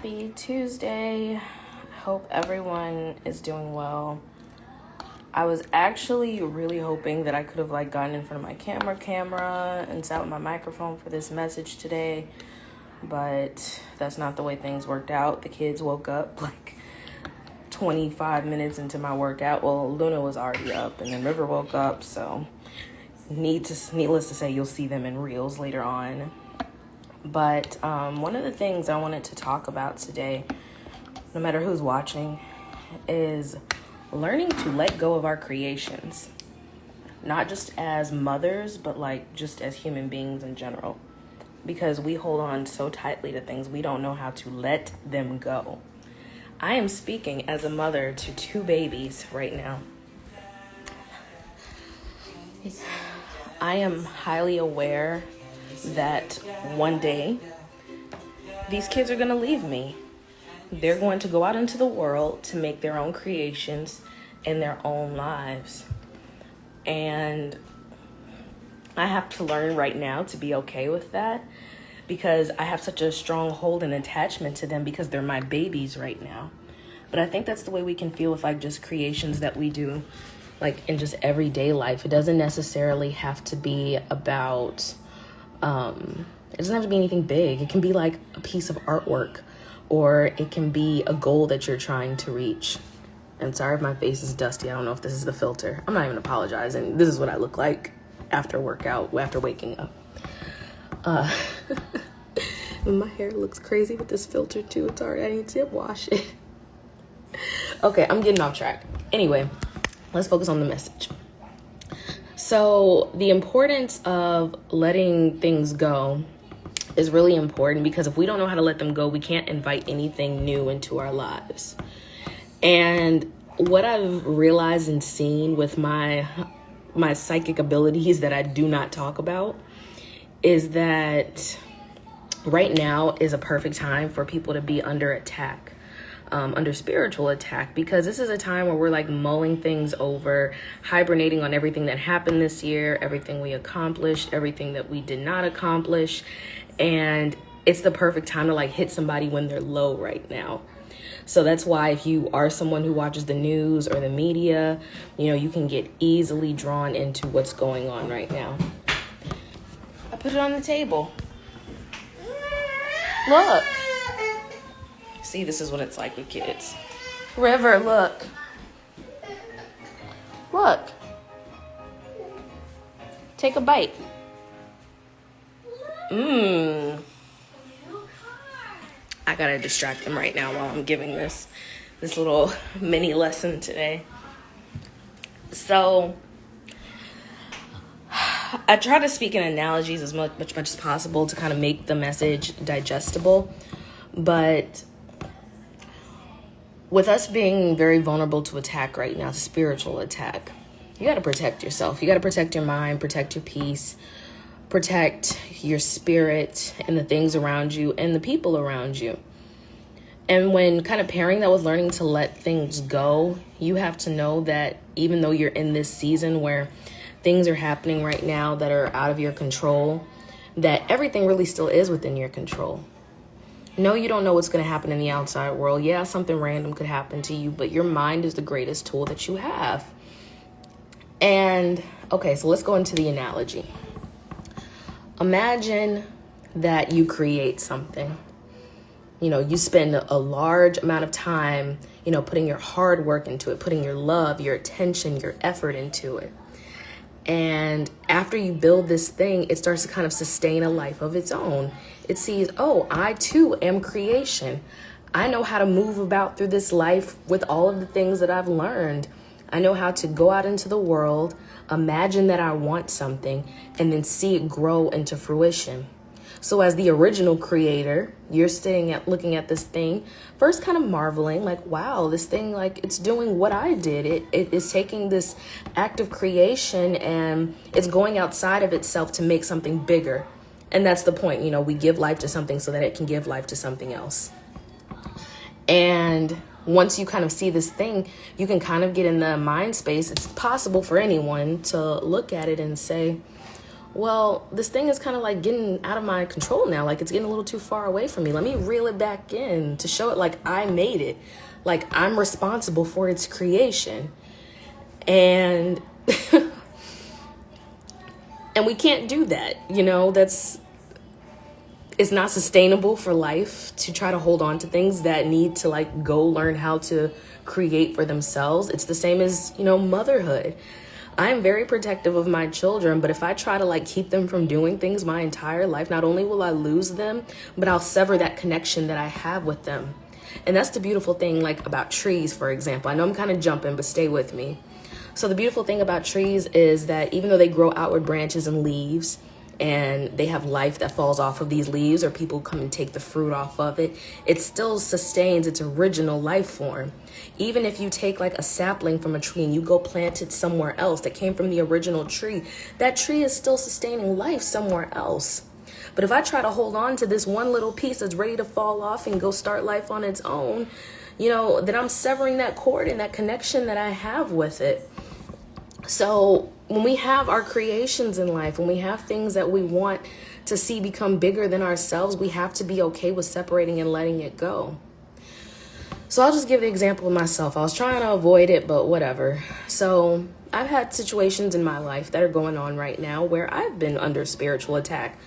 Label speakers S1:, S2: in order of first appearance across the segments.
S1: Happy Tuesday. Hope everyone is doing well. I was actually really hoping that I could have gotten in front of my camera and sat with my microphone for this message today, but that's not the way things worked out. The kids woke up 25 minutes into my workout. Well, Luna was already up, and then River woke up, so needless to say, you'll see them in reels later on. But one of the things I wanted to talk about today, no matter who's watching, is learning to let go of our creations. Not just as mothers, but just as human beings in general. Because we hold on so tightly to things, we don't know how to let them go. I am speaking as a mother to 2 babies right now. I am highly aware that one day these kids are going to leave me. They're going to go out into the world to make their own creations in their own lives. And I have to learn right now to be okay with that, because I have such a strong hold and attachment to them because they're my babies right now. But I think that's the way we can feel with just creations that we do in just everyday life. It doesn't necessarily have to be about it doesn't have to be anything big. It can be a piece of artwork, or it can be a goal that you're trying to reach. And sorry if my face is dusty. I don't know if this is the filter. I'm not even apologizing. This is what I look like after waking up. My hair looks crazy with this filter too. It's alright. I need to wash it. Okay, I'm getting off track. Anyway, let's focus on the message. So the importance of letting things go is really important, because if we don't know how to let them go, we can't invite anything new into our lives. And what I've realized and seen with my psychic abilities that I do not talk about is that right now is a perfect time for people to be under attack. Under spiritual attack, because this is a time where we're mulling things over, hibernating on everything that happened this year, everything we accomplished, everything that we did not accomplish. And it's the perfect time to hit somebody when they're low right now. So that's why if you are someone who watches the news or the media, you can get easily drawn into what's going on right now. I put it on the table. Look. See, this is what it's like with kids. River, look. Look. Take a bite. I gotta distract them right now while I'm giving this little mini lesson today. So, I try to speak in analogies as much as possible to kind of make the message digestible. But with us being very vulnerable to attack right now, to spiritual attack, you got to protect yourself. You got to protect your mind, protect your peace, protect your spirit and the things around you and the people around you. And when kind of pairing that with learning to let things go, you have to know that even though you're in this season where things are happening right now that are out of your control, that everything really still is within your control. No, you don't know what's going to happen in the outside world. Yeah, something random could happen to you, but your mind is the greatest tool that you have. And, okay, so let's go into the analogy. Imagine that you create something. You spend a large amount of time, putting your hard work into it, putting your love, your attention, your effort into it. And after you build this thing, it starts to kind of sustain a life of its own. It sees, oh, I too am creation. I know how to move about through this life with all of the things that I've learned. I know how to go out into the world, imagine that I want something, and then see it grow into fruition. So as the original creator, you're looking at this thing, first kind of marveling, wow, this thing, it's doing what I did. It is taking this act of creation and it's going outside of itself to make something bigger. And that's the point. We give life to something so that it can give life to something else. And once you kind of see this thing, you can kind of get in the mind space. It's possible for anyone to look at it and say, well, this thing is kind of like getting out of my control now. Like it's getting a little too far away from me. Let me reel it back in to show it like I made it. Like I'm responsible for its creation. And and we can't do that. It's not sustainable for life to try to hold on to things that need to like go learn how to create for themselves. It's the same as, motherhood. I'm very protective of my children, but if I try to like keep them from doing things my entire life, not only will I lose them, but I'll sever that connection that I have with them. And that's the beautiful thing, like about trees, for example. I know I'm kind of jumping, but stay with me. So the beautiful thing about trees is that even though they grow outward branches and leaves, and they have life that falls off of these leaves, or people come and take the fruit off of it, it still sustains its original life form. Even if you take like a sapling from a tree and you go plant it somewhere else that came from the original tree, that tree is still sustaining life somewhere else. But if I try to hold on to this one little piece that's ready to fall off and go start life on its own, then I'm severing that cord and that connection that I have with it. So when we have our creations in life, when we have things that we want to see become bigger than ourselves, we have to be okay with separating and letting it go. So I'll just give the example of myself. I was trying to avoid it, but whatever. So I've had situations in my life that are going on right now where I've been under spiritual attack.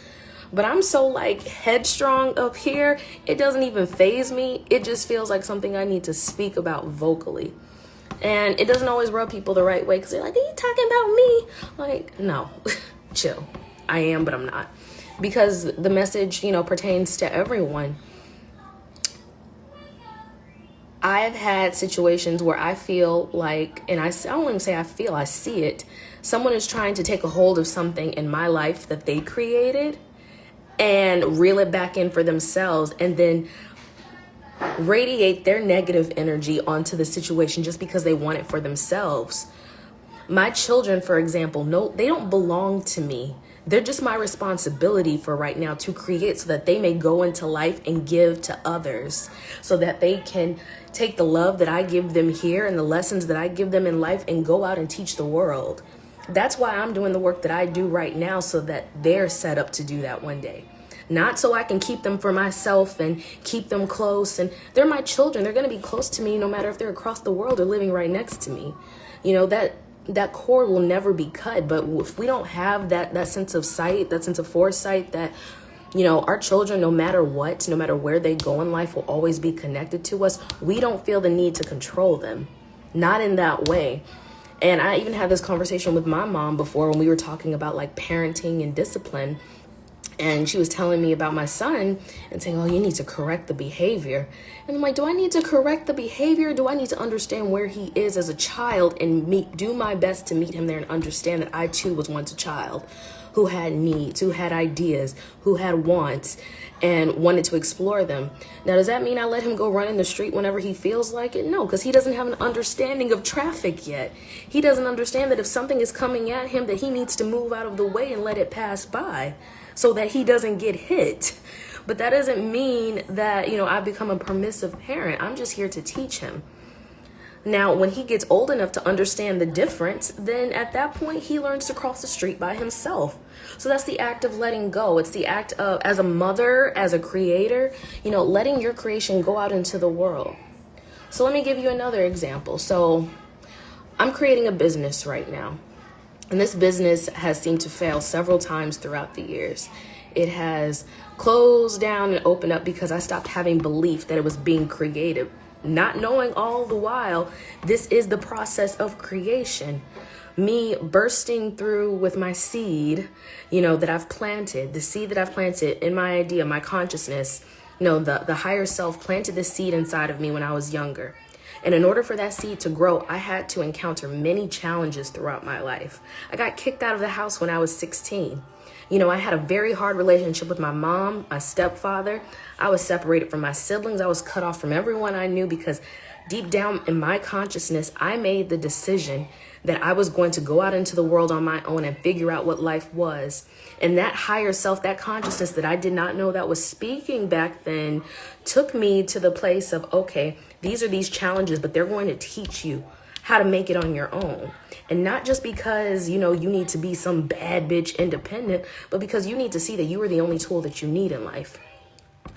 S1: But I'm so like headstrong up here, it doesn't even faze me. It just feels like something I need to speak about vocally. And it doesn't always rub people the right way because they're like, are you talking about me? Like, no, chill. I am, but I'm not. Because the message, pertains to everyone. I've had situations where I feel like, and I don't even say I feel, I see it. Someone is trying to take a hold of something in my life that they created and reel it back in for themselves and then radiate their negative energy onto the situation just because they want it for themselves. My children, for example, no, they don't belong to me. They're just my responsibility for right now to create so that they may go into life and give to others, so that they can take the love that I give them here and the lessons that I give them in life and go out and teach the world. That's why I'm doing the work that I do right now, so that they're set up to do that one day. Not so I can keep them for myself and keep them close. And they're my children. They're going to be close to me no matter if they're across the world or living right next to me. That cord will never be cut. But if we don't have that sense of sight, that sense of foresight, that, our children, no matter what, no matter where they go in life, will always be connected to us, we don't feel the need to control them. Not in that way. And I even had this conversation with my mom before when we were talking about like parenting and discipline. And she was telling me about my son and saying, oh, you need to correct the behavior. And I'm like, do I need to correct the behavior? Do I need to understand where he is as a child and do my best to meet him there and understand that I too was once a child who had needs, who had ideas, who had wants and wanted to explore them. Now, does that mean I let him go run in the street whenever he feels like it? No, because he doesn't have an understanding of traffic yet. He doesn't understand that if something is coming at him, that he needs to move out of the way and let it pass by, so that he doesn't get hit. But that doesn't mean that, I become a permissive parent. I'm just here to teach him. Now, when he gets old enough to understand the difference, then at that point, he learns to cross the street by himself. So that's the act of letting go. It's the act of, as a mother, as a creator, letting your creation go out into the world. So let me give you another example. So I'm creating a business right now. And this business has seemed to fail several times throughout the years. It has closed down and opened up because I stopped having belief that it was being creative, not knowing all the while this is the process of creation. Me bursting through with my seed, that I've planted, the seed that I've planted in my idea, my consciousness, the higher self planted the seed inside of me when I was younger. And in order for that seed to grow, I had to encounter many challenges throughout my life. I got kicked out of the house when I was 16. I had a very hard relationship with my mom, my stepfather. I was separated from my siblings. I was cut off from everyone I knew because deep down in my consciousness, I made the decision that I was going to go out into the world on my own and figure out what life was. And that higher self, that consciousness that I did not know that was speaking back then, took me to the place of, okay, these are these challenges, but they're going to teach you how to make it on your own. And not just because, you need to be some bad bitch independent, but because you need to see that you are the only tool that you need in life.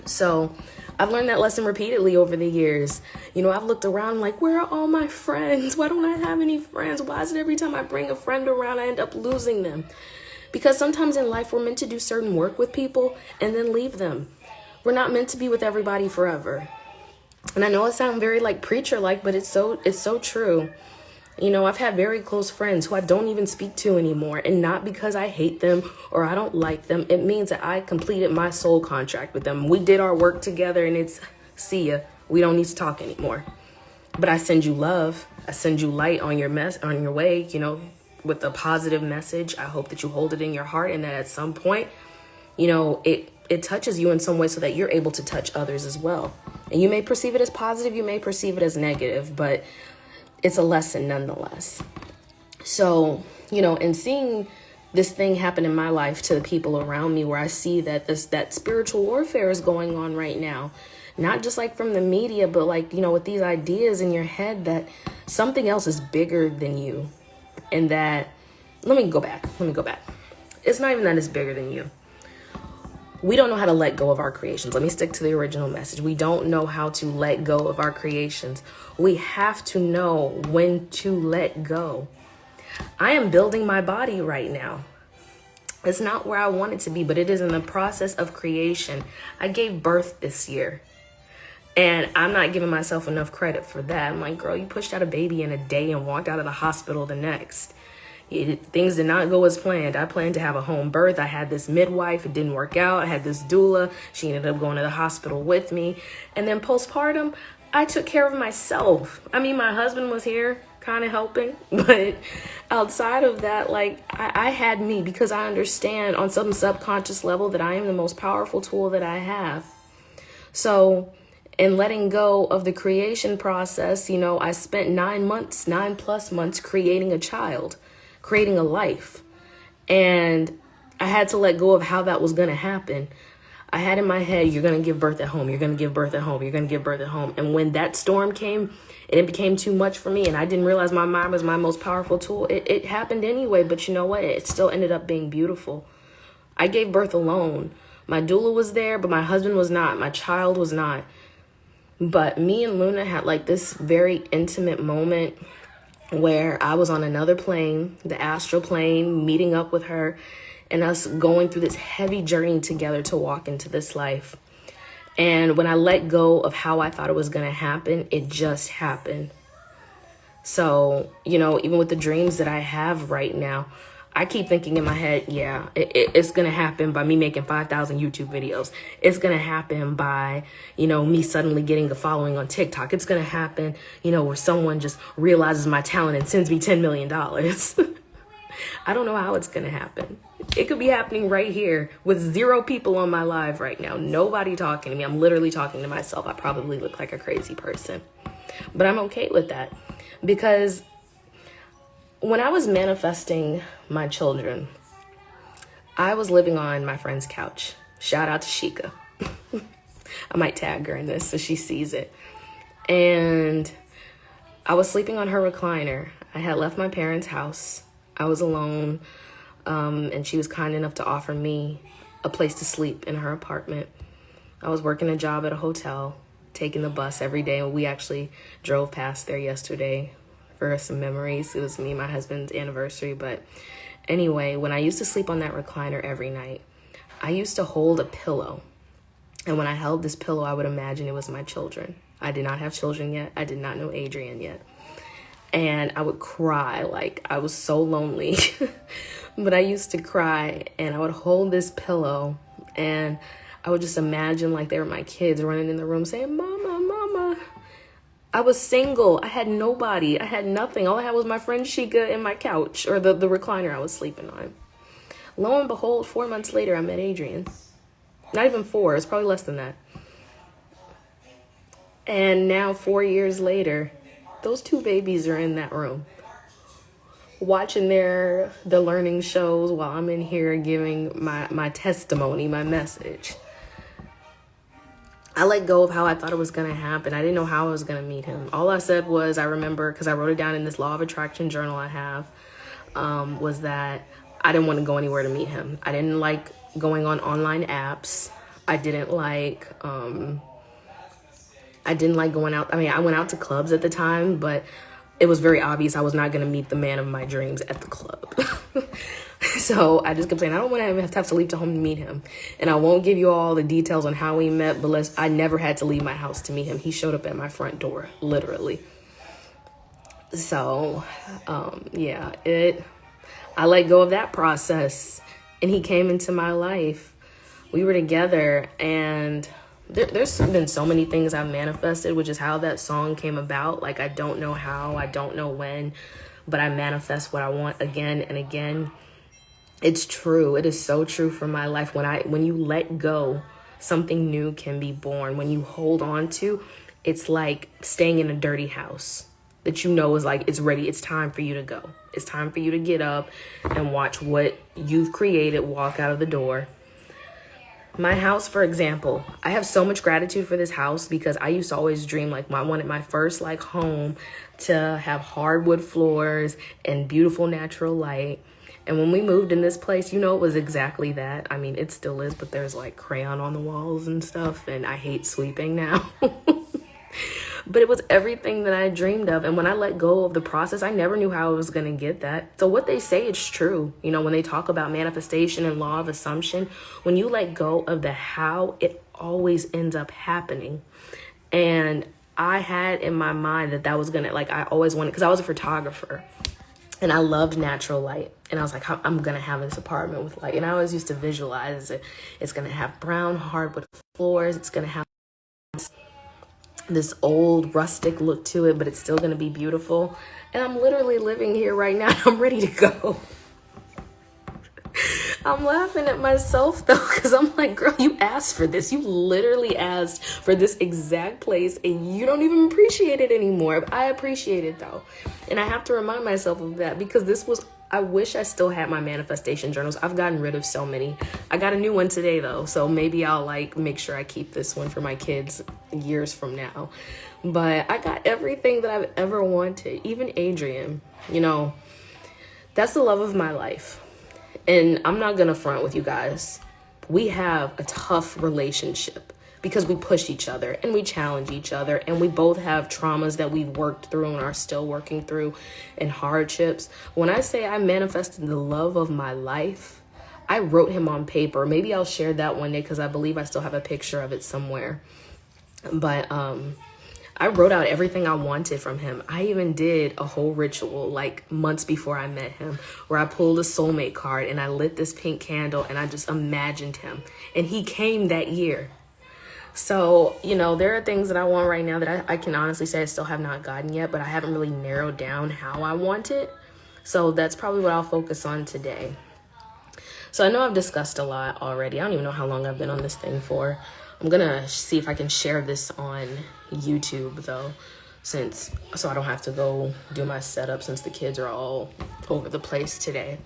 S1: So I've learned that lesson repeatedly over the years. I've looked around like, where are all my friends? Why don't I have any friends? Why is it every time I bring a friend around, I end up losing them? Because sometimes in life, we're meant to do certain work with people and then leave them. We're not meant to be with everybody forever. And I know it sounds very preacher-like, but it's so true. I've had very close friends who I don't even speak to anymore. And not because I hate them or I don't like them. It means that I completed my soul contract with them. We did our work together and it's, see ya. We don't need to talk anymore. But I send you love. I send you light on your way, with a positive message. I hope that you hold it in your heart and that at some point, it touches you in some way so that you're able to touch others as well. And you may perceive it as positive. You may perceive it as negative, but it's a lesson nonetheless. So, in seeing this thing happen in my life to the people around me, where I see that that spiritual warfare is going on right now, not just from the media, but with these ideas in your head that something else is bigger than you. And that, let me go back. It's not even that it's bigger than you. We don't know how to let go of our creations. Let me stick to the original message. We don't know how to let go of our creations. We have to know when to let go. I am building my body right now. It's not where I want it to be, but it is in the process of creation. I gave birth this year. And I'm not giving myself enough credit for that. I'm like, girl, you pushed out a baby in a day and walked out of the hospital the next. Things did not go as planned. I planned to have a home birth. I had this midwife. It didn't work out. I had this doula. She ended up going to the hospital with me. And then postpartum, I took care of myself. I mean, my husband was here kind of helping. But outside of that, I had me, because I understand on some subconscious level that I am the most powerful tool that I have. So in letting go of the creation process, I spent 9+ months creating a child, creating a life. And I had to let go of how that was going to happen. I had in my head, you're going to give birth at home. You're going to give birth at home. You're going to give birth at home. And when that storm came and it became too much for me and I didn't realize my mind was my most powerful tool, it happened anyway. But you know what? It still ended up being beautiful. I gave birth alone. My doula was there, but my husband was not. My child was not. But me and Luna had this very intimate moment where I was on another plane, the astral plane, meeting up with her and us going through this heavy journey together to walk into this life. And when I let go of how I thought it was going to happen, it just happened. So, even with the dreams that I have right now, I keep thinking in my head, yeah, it's going to happen by me making 5,000 YouTube videos. It's going to happen by, me suddenly getting a following on TikTok. It's going to happen, where someone just realizes my talent and sends me $10 million. I don't know how it's going to happen. It could be happening right here with 0 people on my live right now. Nobody talking to me. I'm literally talking to myself. I probably look like a crazy person, but I'm okay with that, because when I was manifesting my children, I was living on my friend's couch. Shout out to Sheikah. I might tag her in this so she sees it. And I was sleeping on her recliner. I had left my parents' house. I was alone. And she was kind enough to offer me a place to sleep in her apartment. I was working a job at a hotel, taking the bus every day. And we actually drove past there yesterday for some memories. It was me and my husband's anniversary. But anyway, when I used to sleep on that recliner every night, I used to hold a pillow. And when I held this pillow, I would imagine it was my children. I did not have children yet. I did not know Adrian yet. And I would cry I was so lonely. But I used to cry and I would hold this pillow and I would just imagine they were my kids running in the room saying, "Mama, Mama." I was single. I had nobody. I had nothing. All I had was my friend Sheikah and my couch, or the recliner I was sleeping on. Lo and behold, 4 months later, I met Adrian. Not even 4. It's probably less than that. And now 4 years later, those 2 babies are in that room, watching the learning shows while I'm in here giving my testimony, my message. I let go of how I thought it was going to happen. I didn't know how I was going to meet him. All I said was, I remember, because I wrote it down in this law of attraction journal I have, was that I didn't want to go anywhere to meet him. I didn't like going on online apps. I didn't like going out. I mean, I went out to clubs at the time, but it was very obvious I was not going to meet the man of my dreams at the club. So I just kept saying, I don't want to have to leave to home to meet him. And I won't give you all the details on how we met, but I never had to leave my house to meet him. He showed up at my front door, literally. So, yeah, I let go of that process, and he came into my life. We were together, and there's been so many things I've manifested, which is how that song came about. Like, I don't know how, I don't know when, but I manifest what I want again and again. It's true. It is so true for my life. When you let go, something new can be born. When you hold on to, it's like staying in a dirty house that you know is like, it's ready. It's time for you to go. It's time for you to get up and watch what you've created walk out of the door. My house, for example, I have so much gratitude for this house because I used to always dream, like, I wanted my first like home to have hardwood floors and beautiful natural light. And when we moved in this place, it was exactly that. I mean, it still is, but there's like crayon on the walls and stuff, and I hate sweeping now. But it was everything that I dreamed of. And when I let go of the process, I never knew how I was going to get that. So what they say is true. When they talk about manifestation and law of assumption, when you let go of the how, it always ends up happening. And I had in my mind that was going to, like, I always wanted, because I was a photographer and I loved natural light. And I was like, I'm going to have this apartment with light. And I always used to visualize it. It's going to have brown hardwood floors. It's going to have this old rustic look to it, but it's still going to be beautiful. And I'm literally living here right now. I'm ready to go. I'm laughing at myself though, because I'm like, girl, you asked for this. You literally asked for this exact place and you don't even appreciate it anymore. I appreciate it though. And I have to remind myself of that because I wish I still had my manifestation journals. I've gotten rid of so many. I got a new one today though, so maybe I'll make sure I keep this one for my kids years from now. But I got everything that I've ever wanted, even Adrian. That's the love of my life. And I'm not gonna front with you guys. We have a tough relationship because we push each other and we challenge each other, and we both have traumas that we've worked through and are still working through, and hardships. When I say I manifested the love of my life, I wrote him on paper. Maybe I'll share that one day because I believe I still have a picture of it somewhere. But I wrote out everything I wanted from him. I even did a whole ritual like months before I met him where I pulled a soulmate card and I lit this pink candle and I just imagined him. And he came that year. So, there are things that I want right now that I can honestly say I still have not gotten yet, but I haven't really narrowed down how I want it. So that's probably what I'll focus on today. So I know I've discussed a lot already. I don't even know how long I've been on this thing for. I'm going to see if I can share this on YouTube though, so I don't have to go do my setup since the kids are all over the place today.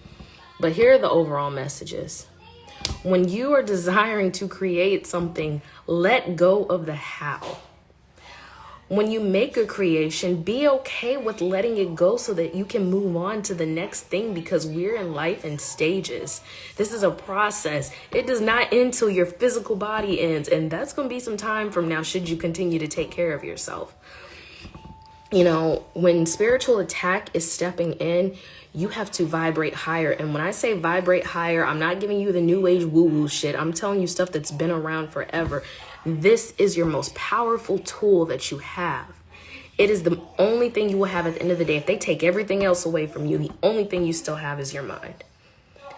S1: But here are the overall messages. When you are desiring to create something, let go of the how. When you make a creation, be okay with letting it go so that you can move on to the next thing, because we're in life in stages. This is a process. It does not end till your physical body ends, and that's going to be some time from now should you continue to take care of yourself. When spiritual attack is stepping in, you have to vibrate higher. And when I say vibrate higher, I'm not giving you the new age woo-woo shit. I'm telling you stuff that's been around forever. This is your most powerful tool that you have. It is the only thing you will have at the end of the day. If they take everything else away from you, the only thing you still have is your mind.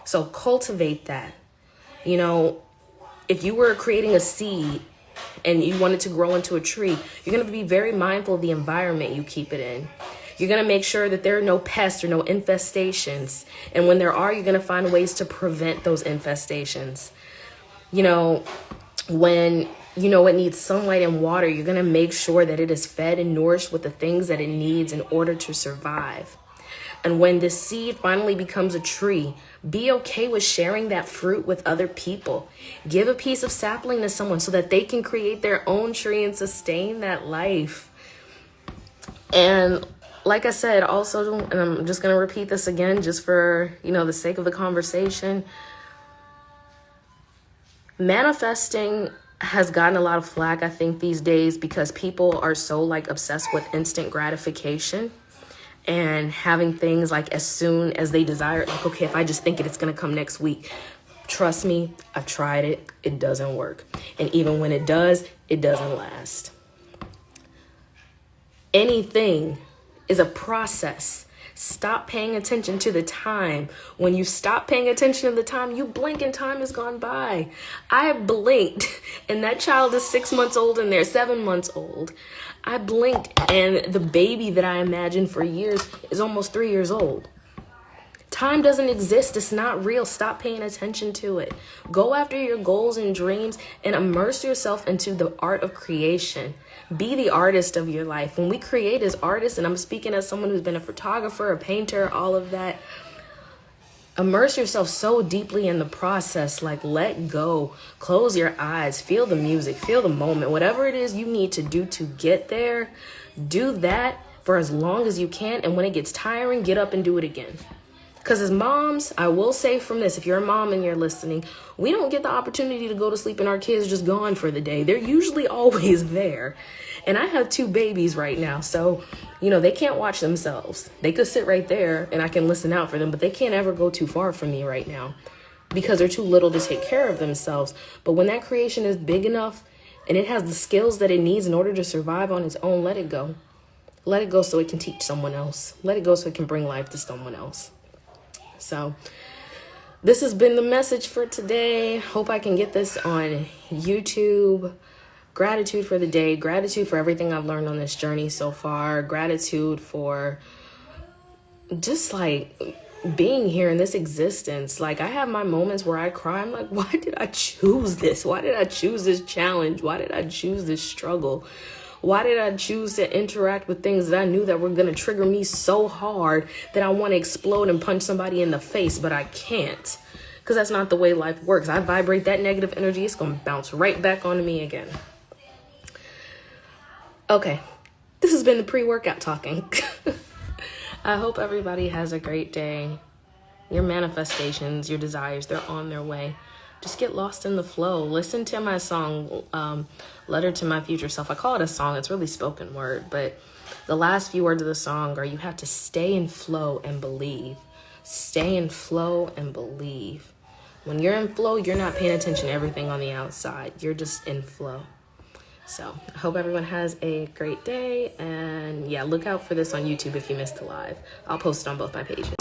S1: So cultivate that. If you were creating a seed and you want it to grow into a tree, you're going to be very mindful of the environment you keep it in. You're going to make sure that there are no pests or no infestations. And when there are, you're going to find ways to prevent those infestations. When it needs sunlight and water, you're going to make sure that it is fed and nourished with the things that it needs in order to survive. And when this seed finally becomes a tree, be okay with sharing that fruit with other people. Give a piece of sapling to someone so that they can create their own tree and sustain that life. And like I said, also, and I'm just going to repeat this again, just for, the sake of the conversation. Manifesting has gotten a lot of flack, I think, these days because people are so obsessed with instant gratification and having things as soon as they desire it. Okay, if I just think it's going to come next week. Trust me, I've tried it. It doesn't work. And even when it does, it doesn't last. Anything is a process. Stop paying attention to the time. When you stop paying attention to the time, you blink and time has gone by. I blinked and that child is 6 months old and they're 7 months old. I blinked and the baby that I imagined for years is almost 3 years old. Time doesn't exist. It's not real. Stop paying attention to it. Go after your goals and dreams and immerse yourself into the art of creation. Be the artist of your life. When we create as artists, and I'm speaking as someone who's been a photographer, a painter, all of that, immerse yourself so deeply in the process. Let go. Close your eyes. Feel the music. Feel the moment. Whatever it is you need to do to get there, do that for as long as you can. And when it gets tiring, get up and do it again. Because as moms, I will say from this, if you're a mom and you're listening, we don't get the opportunity to go to sleep and our kids are just gone for the day. They're usually always there. And I have 2 babies right now. So, they can't watch themselves. They could sit right there and I can listen out for them, but they can't ever go too far from me right now because they're too little to take care of themselves. But when that creation is big enough and it has the skills that it needs in order to survive on its own, let it go. Let it go so it can teach someone else. Let it go so it can bring life to someone else. So this has been the message for today. Hope I can get this on YouTube. Gratitude for the day. Gratitude for everything I've learned on this journey so far. Gratitude for just being here in this existence. I have my moments where I cry. I'm why did I choose this? Why did I choose this challenge? Why did I choose this struggle? Why did I choose to interact with things that I knew that were going to trigger me so hard that I want to explode and punch somebody in the face, but I can't? Because that's not the way life works. I vibrate that negative energy. It's going to bounce right back onto me again. Okay, this has been the pre-workout talking. I hope everybody has a great day. Your manifestations, your desires, they're on their way. Just get lost in the flow. Listen to my song, Letter to My Future Self. I call it a song. It's really spoken word. But the last few words of the song are, you have to stay in flow and believe. Stay in flow and believe. When you're in flow, you're not paying attention to everything on the outside. You're just in flow. So I hope everyone has a great day. And yeah, look out for this on YouTube if you missed the live. I'll post it on both my pages.